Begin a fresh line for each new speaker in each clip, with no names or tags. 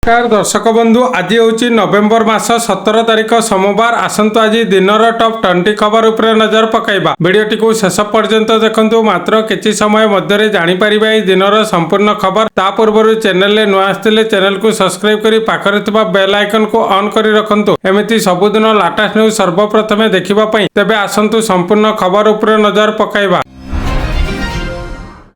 नमस्कार दर्शक बंधु आज हूँ नवेम्बर मास 17 तारिख सोमवार आसतु आज दिनर टॉप 20 खबर उपरे नजर पकाइबा। वीडियोटी को शेष पर्यंत देखंतु मात्र किछि समय मध्य जानिपारिबा एई दिनर संपूर्ण खबर। ता पूर्व चैनल रे नुआ आस्तिले चैनल को सब्सक्राइब करी पाखरे थिबा बेल आइकन को ऑन करी रखंतु एमिति सबुदिन लेटेस्ट न्यूज सर्वप्रथमे देखिबा पई। तेबे आसंतु संपूर्ण खबर उपरे नजर पकाइबा।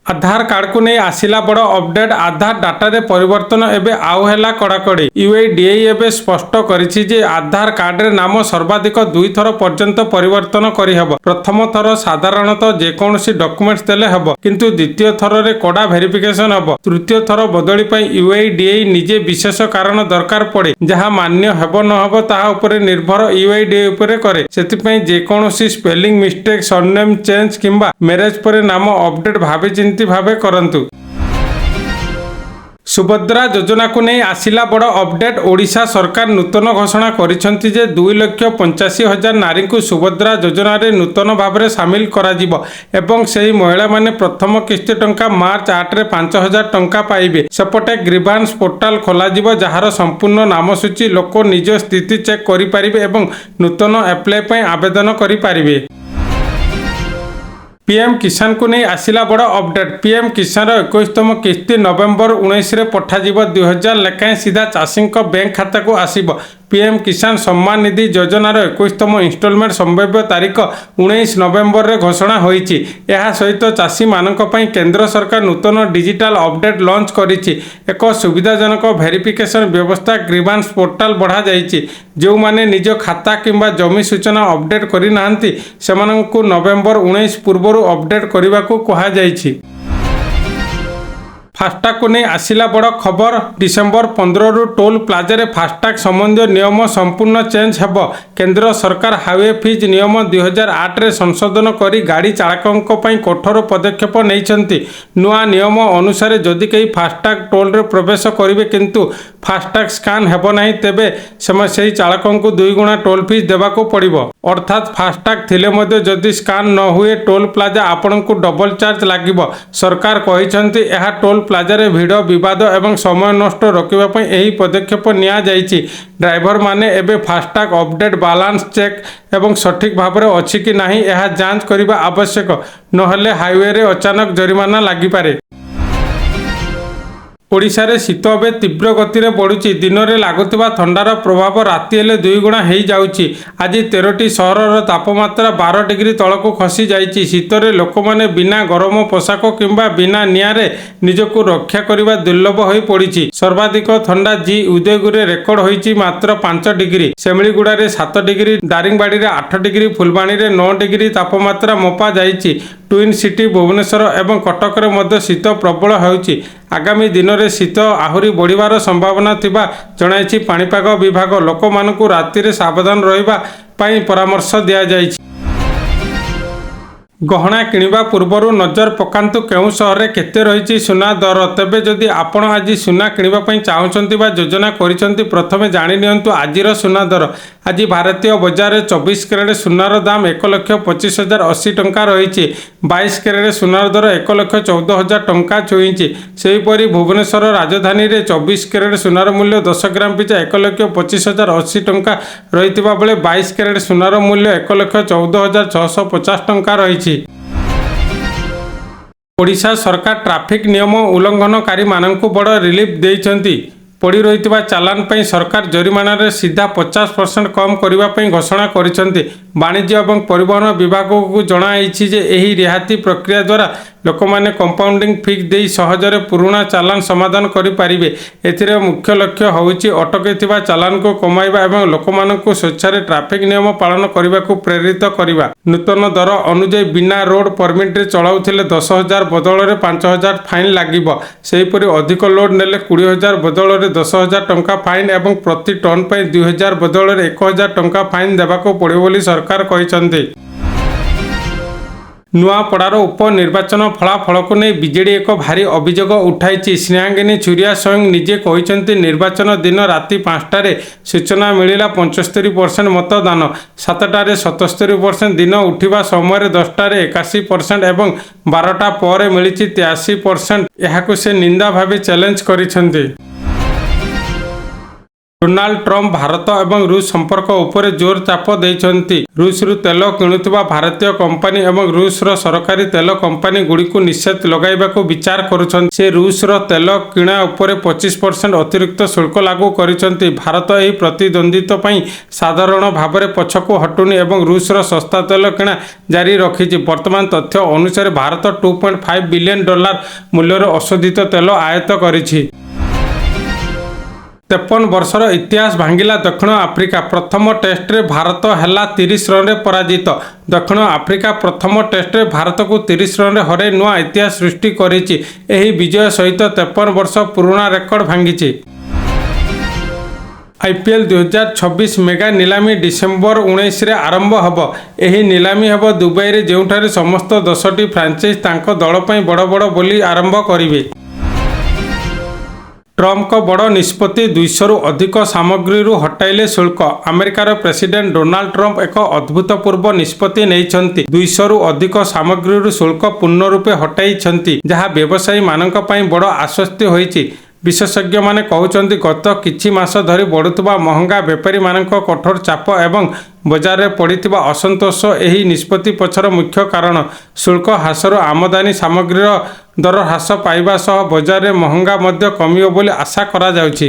आधार कार्ड को नहीं आसिला बड़ अपडेट। आधार डाटा रे परिवर्तन एबे आउ हैला कड़ाकड़ी। यूआईडीएआई एबे स्पष्ट करिछि जे आधार कार्ड रे नाम सर्वाधिक 2 थर पर्यंत परिवर्तन करि हबो। प्रथम थर साधारणतः जे कोनोसी डॉक्यूमेंट्स देले हबो, किंतु द्वितीय थर रे कोडा वेरिफिकेशन हबो। तृतीय थर बदली पई यूआईडीएआई निजे विशेष कारण दरकार पड़े, जहा मान्य हबो न हबो ताहा उपरे निर्भर यूआईडीएआई उपरे करे। सेति पई जे कोनोसी स्पेलिंग मिस्टेक, सरनेम चेंज किंबा मैरेज परे नाम अपडेट भाबे चिंती भावे करंतु। सुभद्रा योजना को नहीं आसिला बड़ अपडेट। ओडिशा सरकार नूतन घोषणा करिसेंति जे 2,85,000 नारी को सुभद्रा योजना रे नूतन भाव में सामिल करा जिवो एवं सेही महिला माने प्रथम किस्ती टंका मार्च 8 रे 5,000 टंका पाइबे। सेपटे ग्रीवांस पोर्टाल खोला जिवो, जहार संपूर्ण नाम सूची लोक निज स्थिति चेक करि पारिबे एवं नूतन अप्लाई पई आवेदन करि पारिबे। पीएम किसान को नहीं आसिला बड़ अपडेट। पीएम किसान 21तम किस्ती नवेम्बर 19 रे पठाजिब। 2000 लेखाएं सीधा चाषी बैंक खाता को आसिब। पीएम किसान सम्मान निधि योजनार 21तम इन्स्टॉलमेंट संभाव्य तारीख 19 नवेम्बर रे घोषणा होईछि। एहा सहित चाषी मानक पई केंद्र सरकार नूतन डिजिटल अपडेट लॉन्च करिछि। एक सुविधाजनक वेरिफिकेशन व्यवस्था ग्रीवांस पोर्टाल बढ़ा जाइछि। जो माने निज खाता किंबा जमी सूचना अपडेट करि नाहंती सेमानंकु नवेम्बर 19 पूर्वरु अपडेट करबाकू कहा जाइछि। फास्टाग को नहीं आसिला बड़ खबर। डिसेम्बर 15 रु टोल प्लाजा रे फास्टाग संबंधी नियम संपूर्ण चेंज हेबो। केंद्र सरकार हाईवे फीज नियम 2008 रे संशोधन करी गाड़ी चालकों पई कठोर पदक्षेप नैछंती। नुआ नियम अनुसार जदि कई फास्टाग टोल रे प्रवेश करिवे किंतु फास्टाग स्कान हेबो नाही, तेबे सेही चालकों को 2 गुणा टोल फीस देबाको पड़िबो। अर्थात फास्टाग थिले मध्ये जदि स्कान न हुए टोल प्लाजा आपनकु डबल चार्ज लागिबो। सरकार कहिसंती एहा टोल प्लाजा रे भिड़ विवाद एवं समय नष्ट रोकबा पई एही पदक्षेप निया जाइछि। ड्राइवर माने एबे फास्टाग अपडेट बैलेंस चेक एवं सठिक भाव में अछि कि नाही एहा जांच करिबा आवश्यक, नहले हाईवे रे अचानक जरिमाना लागि पारे। ओडिशा रे शीत एवं तीव्र गति में बढ़ुची। दिन में लगुवा थंडार प्रभाव राति हेले 2 गुणा हो जाउची। आज 13टी सहर तापमात्रा 12 डिग्री तलक खसी जाइछि। शीत रे लोक माने बिना गरम पोशाक किंबा बिना निआरे निजको रक्षा करने दुर्लभ हो पड़ी। सर्वाधिक थंडा जी उदयगुरे रेकर्ड होइछि मात्र 5 डिग्री। सेमिलीगुड़ा रे 7 डिग्री, दारिंगबाड़ी रे 8 डिग्री, फुलबाणी रे 9 डिग्री तापमात्रा मपा जाइछि। ट्विन सिटी भुवनेश्वर एवं कटक रे मध्य शीत प्रबल होउछि। आगामी दिन में शीत आहुरी बढ़िबार संभावना थिबा जणाइछि पाणीपाग विभाग। लोक मानकु राति रे सावधान रहिबा पई परामर्श दिया जाइछि। गहना किनिबा पूर्वरु नजर पकांतु केउ शहर रे केते रहिछि सुना दर। तेबे जदि आपण आज सुना किनिबा पई चाहुचंती बा योजना करिसंती, प्रथमे जानि नियंतु आजिर सुना दर। आज भारतीय बजार रे 24 कैरेट सुनार दाम 1,25,080 टंका रहिछि। 22 कैरेट सुनार दर 1,14,000 टंका छुईछि। सेहिपरि भुवनेश्वर राजधानी रे 24 कैरेट सुनार मूल्य 10 ग्राम पिछा 1,25,080 टंका रहितिबा बेले 22 कैरेट सुनार मूल्य 1,14,650 टंका रहिछि। ओडिशा सरकार ट्रैफिक नियम उल्लंघनकारी मानकु बड़ रिलीफ देइछंती। पड़ी रही चालान पर सरकार जरिमाना रे सीधा 50% कम करने घोषणा करिसेंती। वाणिज्य एवं परिवहन विभाग को जणाइछि जे एही रिहाती प्रक्रिया द्वारा लोक माने कंपाउंडिंग फीस दे सहजरे पुराना चालान समाधान करि पारिबे। एथिरे मुख्य लक्ष्य होउछि अटकीथिबा चालान को कमाइबा एवं लोक मानकु स्वेच्छारे ट्रैफिक नियम पालन करने को प्रेरित करिबा। नूतन दर अनुसार बिना रोड परमिट रे चलाउथिले 10,000 बदल रे 5,000 फाइन लागिबो। सेहिपरि अधिक लोड नेले 20,000 बदल रे 10,000 टंका फाइन एवं प्रति टन पर 2,000 बदल रे 1,000 टंका फाइन देबाको पड़िबो बोली सरकार कहिसंती। नुआपड़ार उपनिर्वाचन फलाफल को नहीं बीजेडी एक भारी अभियोग उठाई। स्नेहांगिनी छुरिया स्वयं निजे कहते निर्वाचन दिन राति 5टारे सूचना मिला 75% मतदान, 7टारे 77%, दिन उठा समय 10टारे 81% एवं 12टा पर मिली 83%। यह से निंदा भाव चैलेंज करिसेंती। ଡୋନାଲ୍ଡ ଟ୍ରମ୍ପ ଭାରତ ଏବଂ ରୁଷ ସମ୍ପର୍କ ଉପରେ ଜୋର ଚାପ ଦେଇଛନ୍ତି। ରୁଷରୁ ତେଲ କିଣୁଥିବା ଭାରତୀୟ କମ୍ପାନୀ ଏବଂ ରୁଷର ସରକାରୀ ତେଲ କମ୍ପାନୀଗୁଡ଼ିକୁ ନିଷେଧ ଲଗାଇବାକୁ ବିଚାର କରୁଛନ୍ତି। ସେ ରୁଷର ତେଲ କିଣା ଉପରେ 25% ଅତିରିକ୍ତ ଶୁଳ୍କ ଲାଗୁ କରିଛନ୍ତି। ଭାରତ ଏହି ପ୍ରତିଦ୍ୱନ୍ଦ୍ୱିତା ପାଇଁ ସାଧାରଣ ଭାବରେ ପଛକୁ ହଟୁନି ଏବଂ ରୁଷର ଶସ୍ତା ତେଲ କିଣା ଜାରି ରଖିଛି। ବର୍ତ୍ତମାନ ତଥ୍ୟ ଅନୁସାରେ ଭାରତ $2.5 ବିଲିୟନ ମୂଲ୍ୟର ଅଶୋଧିତ ତେଲ ଆୟାତ କରିଛି। 53 ବର୍ଷର ଇତିହାସ ଭାଙ୍ଗିଲା ଦକ୍ଷିଣ ଆଫ୍ରିକା। ପ୍ରଥମ ଟେଷ୍ଟରେ ଭାରତ ହେଲା 30 ରନରେ ପରାଜିତ। ଦକ୍ଷିଣ ଆଫ୍ରିକା ପ୍ରଥମ ଟେଷ୍ଟରେ ଭାରତକୁ 30 ରନରେ ହରାଇ ନୂଆ ଇତିହାସ ସୃଷ୍ଟି କରିଛି। ଏହି ବିଜୟ ସହିତ 53 ବର୍ଷ ପୁରୁଣା ରେକର୍ଡ ଭାଙ୍ଗିଛି। IPL 2026 ମେଗା ନିଲାମୀ ଡିସେମ୍ବର 19ରେ ଆରମ୍ଭ ହେବ। ଏହି ନିଲାମୀ ହେବ ଦୁବାଇରେ, ଯେଉଁଠାରେ ସମସ୍ତ 10ଟି ଫ୍ରାଞ୍ଚାଇଜ ତାଙ୍କ ଦଳ ପାଇଁ ବଡ଼ ବଡ଼ ବୋଲି ଆରମ୍ଭ କରିବେ। ଟ୍ରମ୍ପଙ୍କ ବଡ଼ ନିଷ୍ପତ୍ତି, 200ରୁ ଅଧିକ ସାମଗ୍ରୀରୁ ହଟାଇଲେ ଶୁଳ୍କ। ଆମେରିକାର ପ୍ରେସିଡେଣ୍ଟ ଡୋନାଲ୍ଡ ଟ୍ରମ୍ପ ଏକ ଅଭୂତପୂର୍ବ ନିଷ୍ପତ୍ତି ନେଇଛନ୍ତି। 200ରୁ ଅଧିକ ସାମଗ୍ରୀରୁ ଶୁଳ୍କ ପୂର୍ଣ୍ଣ ରୂପେ ହଟାଇଛନ୍ତି, ଯାହା ବ୍ୟବସାୟୀମାନଙ୍କ ପାଇଁ ବଡ଼ ଆଶ୍ୱସ୍ତି ହୋଇଛି। ବିଶେଷଜ୍ଞମାନେ କହୁଛନ୍ତି, ଗତ କିଛି ମାସ ଧରି ବଢ଼ୁଥିବା ମହଙ୍ଗା, ବେପାରୀମାନଙ୍କ କଠୋର ଚାପ ଏବଂ ବଜାରରେ ପଡ଼ିଥିବା ଅସନ୍ତୋଷ ଏହି ନିଷ୍ପତ୍ତି ପଛର ମୁଖ୍ୟ କାରଣ। ଶୁଳ୍କ ହ୍ରାସରୁ ଆମଦାନୀ ସାମଗ୍ରୀର ଦର ହ୍ରାସ ପାଇବା ସହ ବଜାରରେ ମହଙ୍ଗା ମଧ୍ୟ କମିବ ବୋଲି ଆଶା କରାଯାଉଛି।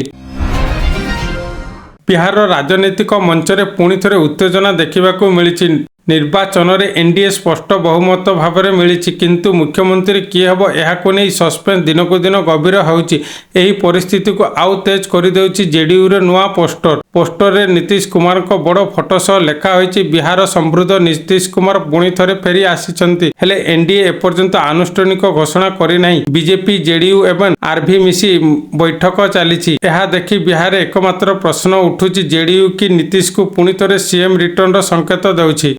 ବିହାରର ରାଜନୈତିକ ମଞ୍ଚରେ ପୁଣି ଥରେ ଉତ୍ତେଜନା ଦେଖିବାକୁ ମିଳିଛି। ନିର୍ବାଚନରେ ଏନ୍ଡିଏ ସ୍ପଷ୍ଟ ବହୁମତ ଭାବରେ ମିଳିଛି, କିନ୍ତୁ ମୁଖ୍ୟମନ୍ତ୍ରୀ କିଏ ହେବ ଏହାକୁ ନେଇ ସସ୍ପେନ୍ସ ଦିନକୁ ଦିନ ଗଭୀର ହେଉଛି। ଏହି ପରିସ୍ଥିତିକୁ ଆଉ ତେଜ କରିଦେଉଛି ଜେଡିୟୁର ନୂଆ ପୋଷ୍ଟର। ପୋଷ୍ଟରରେ ନୀତିଶ କୁମାରଙ୍କ ବଡ଼ ଫଟୋ ସହ ଲେଖା ହୋଇଛି, ବିହାର ସମୃଦ୍ଧ ନୀତିଶ କୁମାର ପୁଣି ଥରେ ଫେରି ଆସିଛନ୍ତି। ହେଲେ ଏନ୍ଡିଏ ଏପର୍ଯ୍ୟନ୍ତ ଆନୁଷ୍ଠାନିକ ଘୋଷଣା କରିନାହିଁ। ବିଜେପି, ଜେଡିୟୁ ଏବଂ ଆର୍ଭି ମିଶି ବୈଠକ ଚାଲିଛି। ଏହା ଦେଖି ବିହାରରେ ଏକମାତ୍ର ପ୍ରଶ୍ନ ଉଠୁଛି, ଜେଡିୟୁ କି ନୀତିଶକୁ ପୁଣି ଥରେ ସିଏମ୍ ରିଟର୍ଣ୍ଣର ସଂକେତ ଦେଉଛି।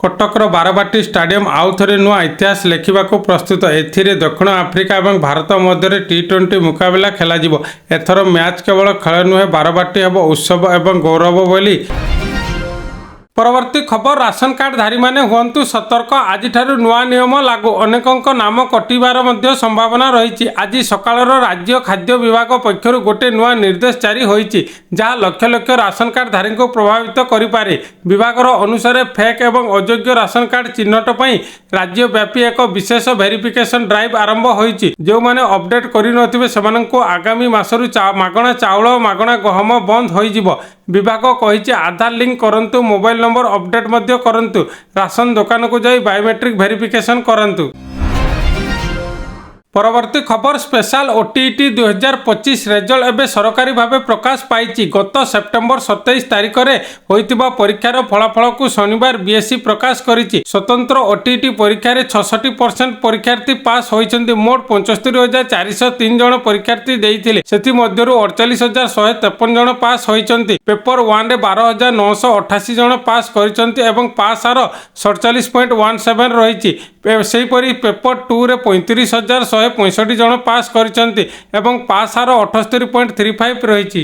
କଟକର ବାରବାଟୀ ଷ୍ଟାଡିୟମ ଆଉ ଥରେ ନୂଆ ଇତିହାସ ଲେଖିବାକୁ ପ୍ରସ୍ତୁତ। ଏଥିରେ ଦକ୍ଷିଣ ଆଫ୍ରିକା ଏବଂ ଭାରତ ମଧ୍ୟରେ T20 ମୁକାବିଲା ଖେଳାଯିବ। ଏଥର ମ୍ୟାଚ୍ କେବଳ ଖେଳ ନୁହେଁ, ବାରବାଟୀ ହେବ ଉତ୍ସବ ଏବଂ ଗୌରବ ବୋଲି। ପରବର୍ତ୍ତୀ ଖବର, ରାସନ କାର୍ଡଧାରୀମାନେ ହୁଅନ୍ତୁ ସତର୍କ, ଆଜିଠାରୁ ନୂଆ ନିୟମ ଲାଗୁ। ଅନେକଙ୍କ ନାମ କଟିବାର ମଧ୍ୟ ସମ୍ଭାବନା ରହିଛି। ଆଜି ସକାଳର ରାଜ୍ୟ ଖାଦ୍ୟ ବିଭାଗ ପକ୍ଷରୁ ଗୋଟିଏ ନୂଆ ନିର୍ଦ୍ଦେଶ ଜାରି ହୋଇଛି, ଯାହା ଲକ୍ଷ ଲକ୍ଷ ରାସନ କାର୍ଡଧାରୀଙ୍କୁ ପ୍ରଭାବିତ କରିପାରେ। ବିଭାଗର ଅନୁସାରେ ଫେକ୍ ଏବଂ ଅଯୋଗ୍ୟ ରାସନ କାର୍ଡ ଚିହ୍ନଟ ପାଇଁ ରାଜ୍ୟବ୍ୟାପୀ ଏକ ବିଶେଷ ଭେରିଫିକେସନ ଡ୍ରାଇଭ୍ ଆରମ୍ଭ ହୋଇଛି। ଯେଉଁମାନେ ଅପଡେଟ୍ କରିନଥିବେ ସେମାନଙ୍କୁ ଆଗାମୀ ମାସରୁ ମାଗଣା ଚାଉଳ, ମାଗଣା ଗହମ ବନ୍ଦ ହୋଇଯିବ। ବିଭାଗ କହିଛି, ଆଧାର ଲିଙ୍କ କରନ୍ତୁ, ମୋବାଇଲ ନମ୍ବର ଅପଡେଟ୍ ମଧ୍ୟ କରନ୍ତୁ, ରାସନ ଦୋକାନକୁ ଯାଇ ବାୟୋମେଟ୍ରିକ୍ ଭେରିଫିକେସନ କରନ୍ତୁ। ପରବର୍ତ୍ତୀ ଖବର, ସ୍ପେଶାଲ OTET 2025 ରେଜଲ୍ଟ ଏବେ ସରକାରୀ ଭାବେ ପ୍ରକାଶ ପାଇଛି। ଗତ ସେପ୍ଟେମ୍ବର 27 ତାରିଖରେ ହୋଇଥିବା ପରୀକ୍ଷାର ଫଳାଫଳକୁ ଶନିବାର BSE ପ୍ରକାଶ କରିଛି। ସ୍ୱତନ୍ତ୍ର OTET ପରୀକ୍ଷାରେ 66% ପରୀକ୍ଷାର୍ଥୀ ପାସ୍ ହୋଇଛନ୍ତି। ମୋଟ 75,403 ଜଣ ପରୀକ୍ଷାର୍ଥୀ ଦେଇଥିଲେ, ସେଥିମଧ୍ୟରୁ 48,153 ଜଣ ପାସ୍ ହୋଇଛନ୍ତି। ପେପର 1ରେ 12,988 ଜଣ ପାସ୍ କରିଛନ୍ତି ଏବଂ ପାସ୍ ହାର 47.17 ରହିଛି। ସେହିପରି ପେପର 2ରେ 35,165 ଜଣ ପାସ୍ କରିଛନ୍ତି ଏବଂ ପାସ୍ ହାର 78.35 ରହିଛି।